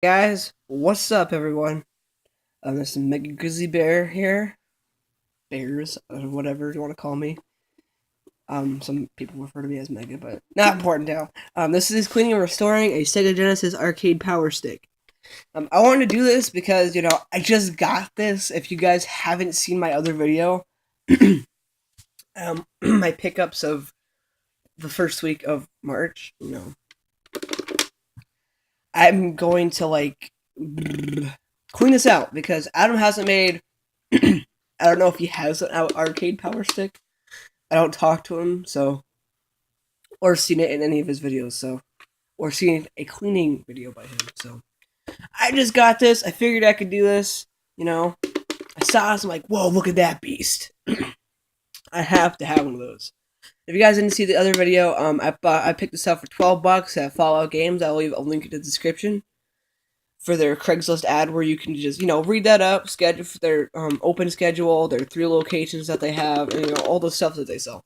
Guys, what's up, everyone? This is Mega Grizzly Bear here. Bears, or whatever you want to call me. Some people refer to me as Mega, but not important now. This is cleaning and restoring a Sega Genesis arcade power stick. I wanted to do this because, I just got this. If you guys haven't seen my other video, my pickups of the first week of March, I'm going to, clean this out because Adam hasn't made I don't know if he has an arcade power stick. I don't talk to him, so or seen it in any of his videos, so or seen a cleaning video by him. So I just got this. I figured I could do this. I saw this. I'm like, whoa, look at that beast. I have to have one of those. If you guys didn't see the other video, I picked this up for $12 at Fallout Games. I'll leave a link in the description for their Craigslist ad where you can just read that up, schedule for their open schedule, their 3 locations that they have, and all the stuff that they sell.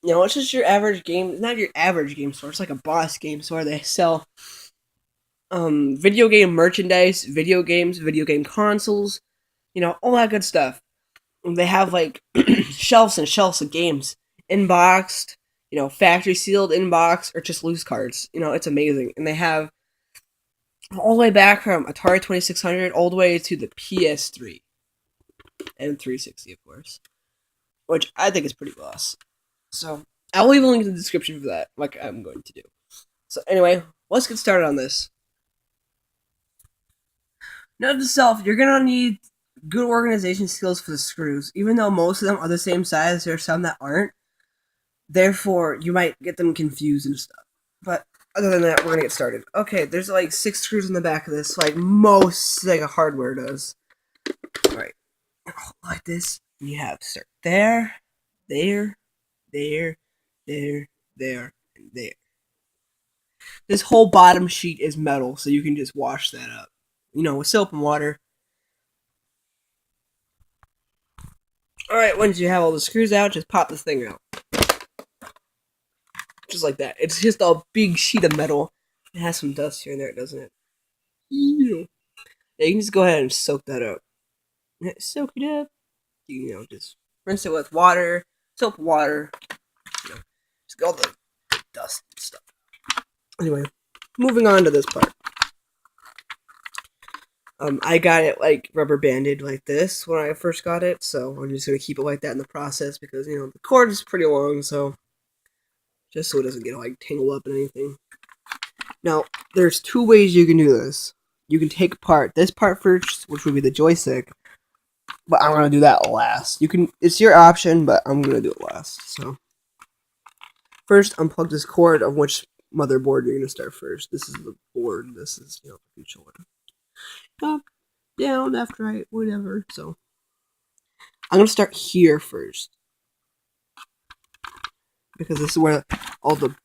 It's just your average game. It's not your average game store. It's like a boss game store. They sell video game merchandise, video games, video game consoles, all that good stuff. And they have like shelves and shelves of games, inboxed, factory sealed, inboxed, or just loose cards. It's amazing, and they have all the way back from Atari 2600 all the way to the PS3 and 360, of course, which I think is pretty boss. So I'll leave a link in the description for that, like I'm going to do. So anyway, let's get started on this. Note to self, you're gonna need good organization skills for the screws. Even though most of them are the same size, there are some that aren't. Therefore, you might get them confused and stuff. But other than that, we're gonna get started. Okay, there's like 6 screws in the back of this, like most Sega hardware does. Alright, like this. You have start there, there, there, there, there, and there. This whole bottom sheet is metal, so you can just wash that up. With soap and water. Alright, once you have all the screws out, just pop this thing out. Just like that. It's just a big sheet of metal. It has some dust here and there, doesn't it? Yeah, you can just go ahead and soak that up. Soak it up. Just rinse it with water, soap, water. Just get all the dust and stuff. Anyway, moving on to this part. I got it like rubber banded like this when I first got it, so I'm just gonna keep it like that in the process because the cord is pretty long, so just so it doesn't get like tangled up in anything. Now, there's 2 ways you can do this. You can take apart this part first, which would be the joystick, but I'm gonna do that last. It's your option, but I'm gonna do it last. So first, unplug this cord of which motherboard you're gonna start first. This is the board. This is the future one. Up, down, left, right, whatever. So I'm gonna start here first because this is where all the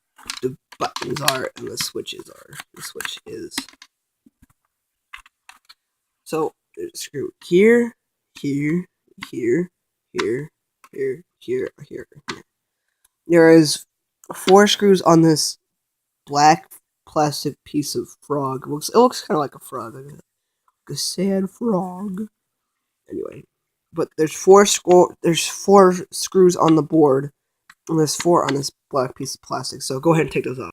buttons are and the switches are. The switch is. So screw here, here, here, here, here, here, here, here. There is 4 screws on this black plastic piece of frog. It looks kind of like a frog, like a sad frog. Anyway, but there's 4 screws on the board, and there's 4 on this black piece of plastic. So go ahead and take those off.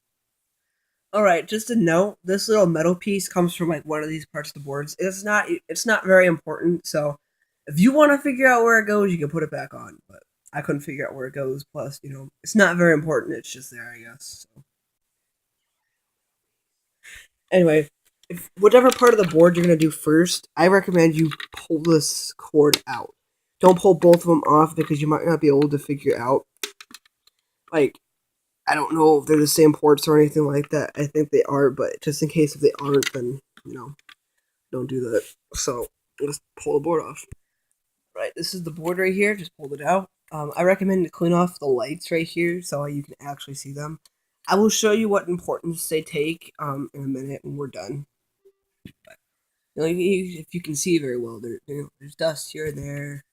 Alright, just a note, this little metal piece comes from like one of these parts of the boards. It's not very important, so if you want to figure out where it goes, you can put it back on, but I couldn't figure out where it goes, plus, it's not very important, it's just there, I guess. So. Anyway, whatever part of the board you're going to do first, I recommend you pull this cord out. Don't pull both of them off because you might not be able to figure out, like, I don't know if they're the same ports or anything like that. I think they are, but just in case if they aren't, then, don't do that. So, just pull the board off. Right, this is the board right here. Just pulled it out. I recommend to clean off the lights right here so you can actually see them. I will show you what importance they take in a minute when we're done. But, if you can see very well, there's dust here and there.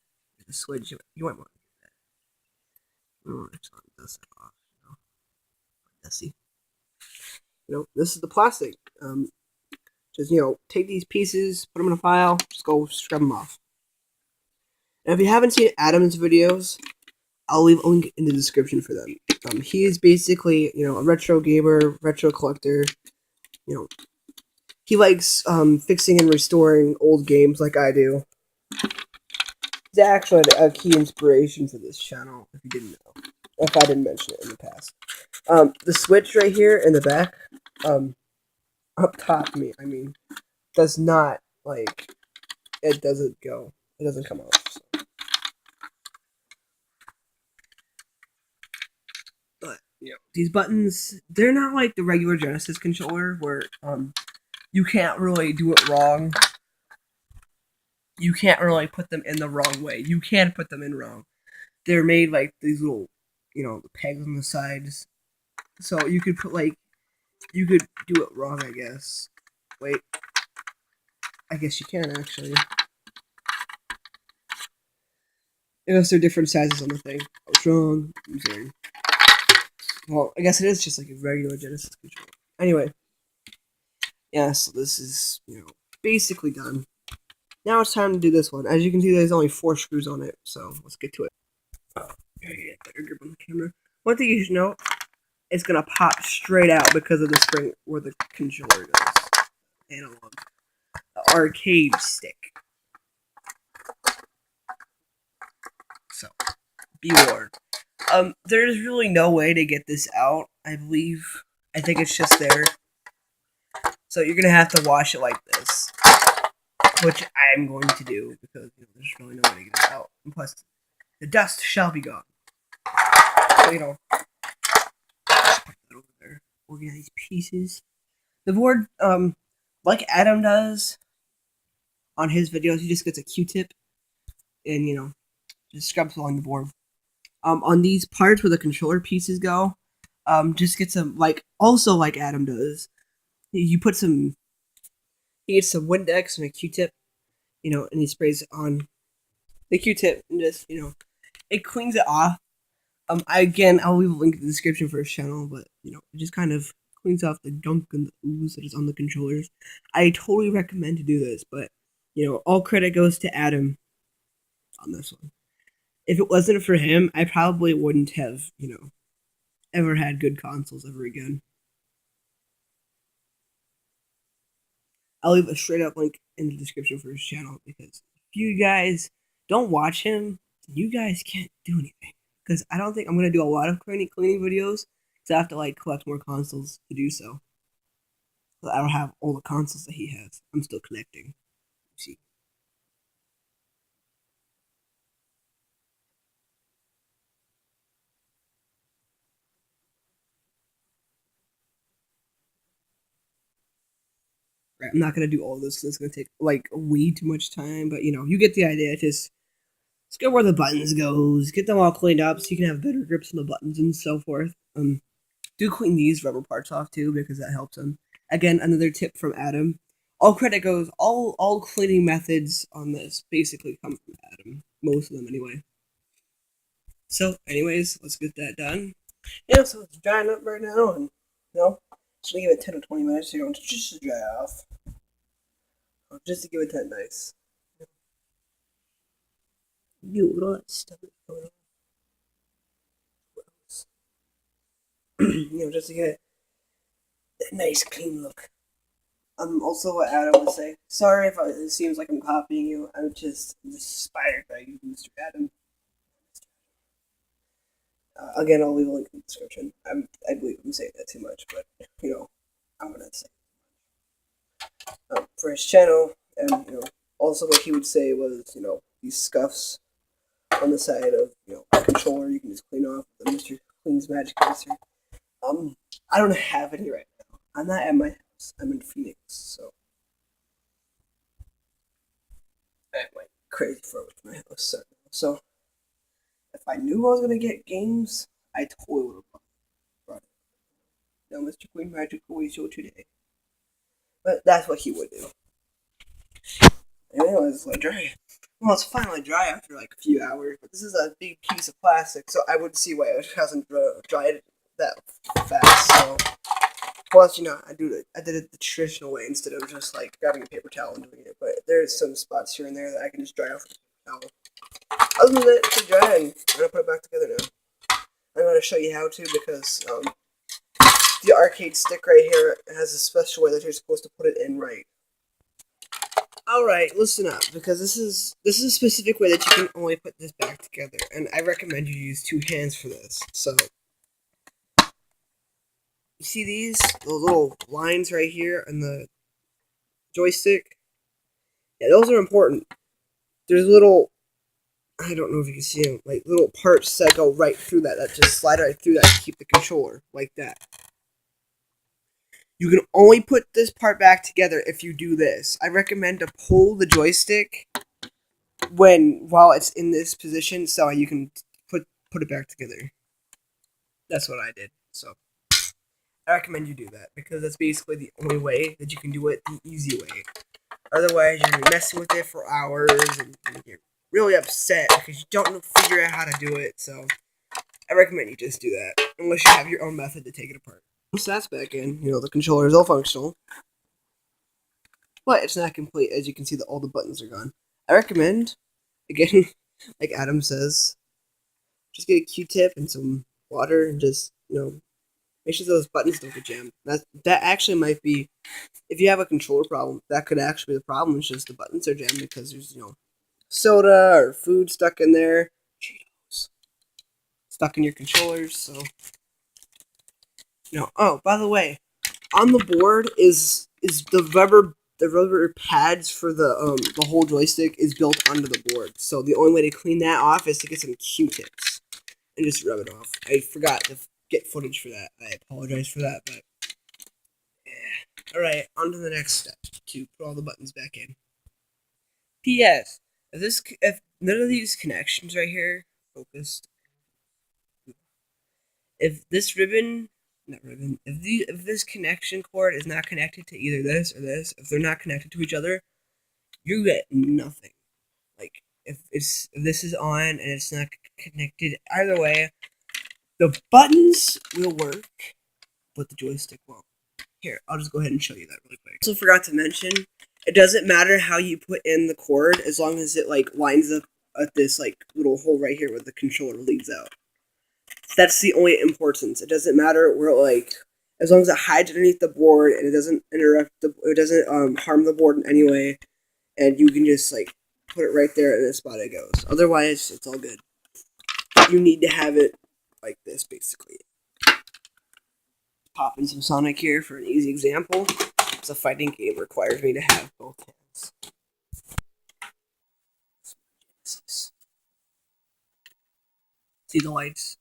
The switch, you might want to do that. Dust off. Dusty. This is the plastic. Just, take these pieces, put them in a file, just go scrub them off. And if you haven't seen Adam's videos, I'll leave a link in the description for them. He is basically, a retro gamer, retro collector. He likes fixing and restoring old games like I do. He's actually a key inspiration for this channel, if you didn't know. If I didn't mention it in the past. The switch right here in the back, up top, does not, it doesn't go. It doesn't come out. So. But, these buttons, they're not like the regular Genesis controller where, you can't really do it wrong. You can't really put them in the wrong way. You can put them in wrong. They're made like these little, the pegs on the sides. So you could put you could do it wrong, I guess. Wait. I guess you can, actually. I guess they're different sizes on the thing. I was wrong. I'm sorry. Well, I guess it is just like a regular Genesis controller. Anyway. Yeah, so this is, basically done. Now it's time to do this one. As you can see, there's only 4 screws on it, so let's get to it. Oh, gotta get better grip on the camera. One thing you should know, it's gonna pop straight out because of the spring where the controller goes. Analog. The arcade stick. So, be warned. There's really no way to get this out, I believe. I think it's just there. So you're gonna have to wash it like this. Which I'm going to do, because there's really no way to get it out. And plus, the dust shall be gone. So, just put that over there. Organize pieces. The board, like Adam does on his videos, he just gets a Q-tip and, just scrubs along the board. On these parts where the controller pieces go, just get some, also like Adam does, you put some, he gets some Windex and a Q-tip, and he sprays it on the Q-tip and just, it cleans it off. I'll leave a link in the description for his channel, but, it just kind of cleans off the gunk and the ooze that is on the controllers. I totally recommend to do this, but, all credit goes to Adam on this one. If it wasn't for him, I probably wouldn't have, ever had good consoles ever again. I'll leave a straight up link in the description for his channel, because if you guys don't watch him, you guys can't do anything. Because I don't think I'm going to do a lot of cleaning videos, because I have to collect more consoles to do so. But I don't have all the consoles that he has. I'm still collecting. See. Right, I'm not going to do all of this because it's going to take way too much time, but you get the idea. Just go where the buttons goes, get them all cleaned up so you can have better grips on the buttons and so forth. Do clean these rubber parts off too, because that helps them. Again, another tip from Adam. All credit goes, all cleaning methods on this basically come from Adam. Most of them anyway. So, anyways, let's get that done. So it's drying up right now, and just give it 10 or 20 minutes just to dry off. Just to give it that nice. Look at all that stuff going on. Just to get that nice clean look. Also what Adam would say. Sorry if it seems like I'm copying you. I'm just inspired by you, Mr. Adam. Again, I'll leave a link in the description. I believe I'm saying that too much, but I'm gonna say for his channel, and also what he would say was these scuffs on the side of a controller you can just clean off with Mr. Clean's Magic Eraser. I don't have any right now. I'm not at my house. I'm in Phoenix, so I'm crazy far away from my house. So if I knew I was gonna get games, I totally would have brought it. No, Mr. Queen Magic always show today. But that's what he would do. Anyways, let it dry. Well, it's finally dry after a few hours, but this is a big piece of plastic, so I would see why it hasn't dried that fast. So Plus, I did it the traditional way instead of just like grabbing a paper towel and doing it. But there's some spots here and there that I can just dry off with a paper towel. Other than that, it's dry, and I'm gonna put it back together now. I'm gonna show you how to because the arcade stick right here has a special way that you're supposed to put it in right. All right, listen up because this is a specific way that you can only put this back together, and I recommend you use two hands for this. So you see those little lines right here on the joystick? Yeah, those are important. There's little, I don't know if you can see them, like little parts that go right through that just slide right through that to keep the controller like that. You can only put this part back together if you do this. I recommend to pull the joystick while it's in this position so you can put it back together. That's what I did. So I recommend you do that because that's basically the only way that you can do it the easy way. Otherwise, you're gonna be messing with it for hours and you're really upset because you don't figure out how to do it. So I recommend you just do that unless you have your own method to take it apart. Once that's back in, the controller is all functional, but it's not complete. As you can see, all the buttons are gone. I recommend, again, like Adam says, just get a Q-tip and some water and just make sure those buttons don't get jammed. That actually might be, if you have a controller problem, that could actually be the problem. It's just the buttons are jammed because there's soda or food stuck in there, Cheetos stuck in your controllers. So Oh, by the way, on the board is the rubber pads for the whole joystick is built onto the board. So the only way to clean that off is to get some Q-tips and just rub it off. I forgot to get footage for that. I apologize for that, but yeah. All right, on to the next step to put all the buttons back in. P.S. If none of these connections right here focused, if this ribbon, not ribbon, if this connection cord is not connected to either this or this, if they're not connected to each other, you get nothing. Like if this is on and it's not connected either way, the buttons will work, but the joystick won't. Here, I'll just go ahead and show you that really quick. Also forgot to mention, it doesn't matter how you put in the cord as long as it lines up at this little hole right here where the controller leads out. That's the only importance. It doesn't matter where as long as it hides underneath the board and it doesn't it doesn't harm the board in any way, and you can just put it right there in the spot it goes. Otherwise, it's all good. You need to have it like this, basically. Pop in some Sonic here for an easy example. It's a fighting game, requires me to have both hands. See the lights?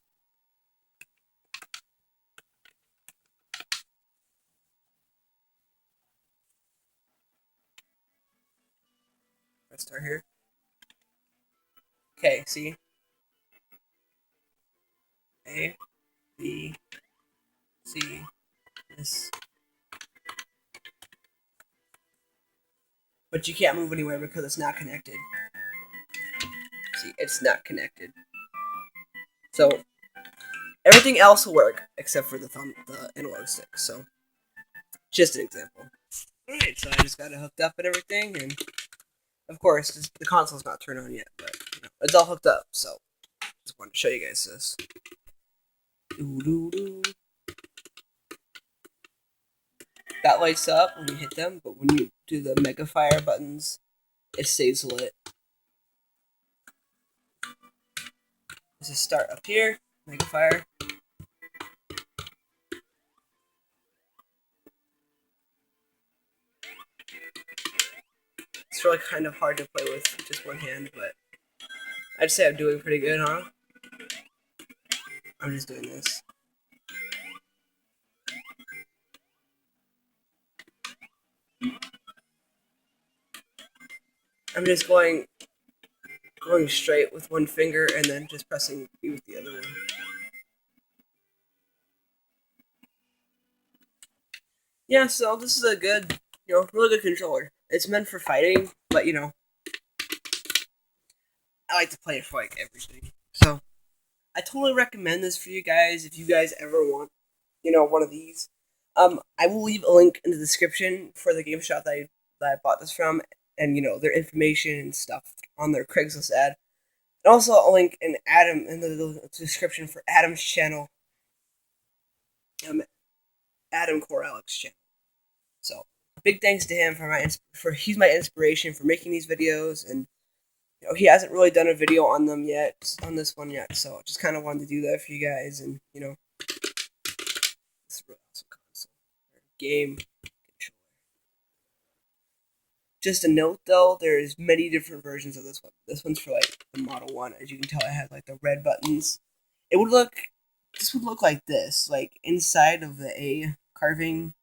Let's start here. Okay, see? A, B, C, this. But you can't move anywhere because it's not connected. See, it's not connected. So everything else will work except for the analog stick. So just an example. Alright, so I just got it hooked up and everything, and of course the console's not turned on yet, but it's all hooked up. So just wanted to show you guys this. Doo-doo-doo. That lights up when you hit them, but when you do the Mega Fire buttons, it stays lit. This is start up here, Mega Fire. It's really kind of hard to play with just one hand, but I'd say I'm doing pretty good, huh? I'm just doing this. I'm just going straight with one finger and then just pressing B with the other one. Yeah, so this is a good, really good controller. It's meant for fighting, but I like to play it for everything. So I totally recommend this for you guys if you guys ever want, one of these. I will leave a link in the description for the game shop that I bought this from, and their information and stuff on their Craigslist ad. And also a link in the description for Adam's channel, um, Adam Coralex's channel. So big thanks to him for he's my inspiration for making these videos, and he hasn't really done a video on them yet, on this one yet. So just kind of wanted to do that for you guys, and this is really awesome console game. Just a note though, there's many different versions of this one. This one's for like the Model 1. As you can tell, it has like the red buttons. It would look this would look like this. Like inside of the A carving,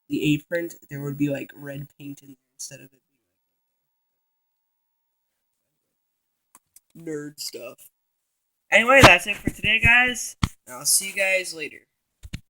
the A print, there would be like red paint in there instead of it being nerd stuff. Anyway, that's it for today, guys. I'll see you guys later.